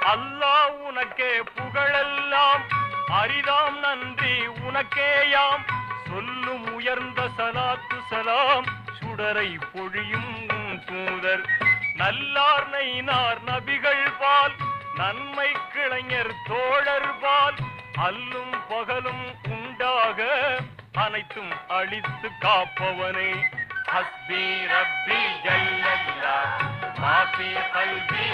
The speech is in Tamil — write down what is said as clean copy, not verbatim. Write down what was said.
அல்லாஹ் உனக்கே புகழெல்லாம் அரிதாம் நன்றி உனக்கேயாம் சொல்லும் உயர்ந்த சலாத்து சலாம் சுடரை பொழியும் தூதர் நல்லார் நைனார் நபிகள் பால் நன்மை கிளைஞர் தோழர் பால் அல்லும் பகலும் உண்டாக அனைத்தும் அழித்து காப்பவனே ஹஸ்பி ரப்பி ஜல்லல்லாஹ் மாஃபி கல்பி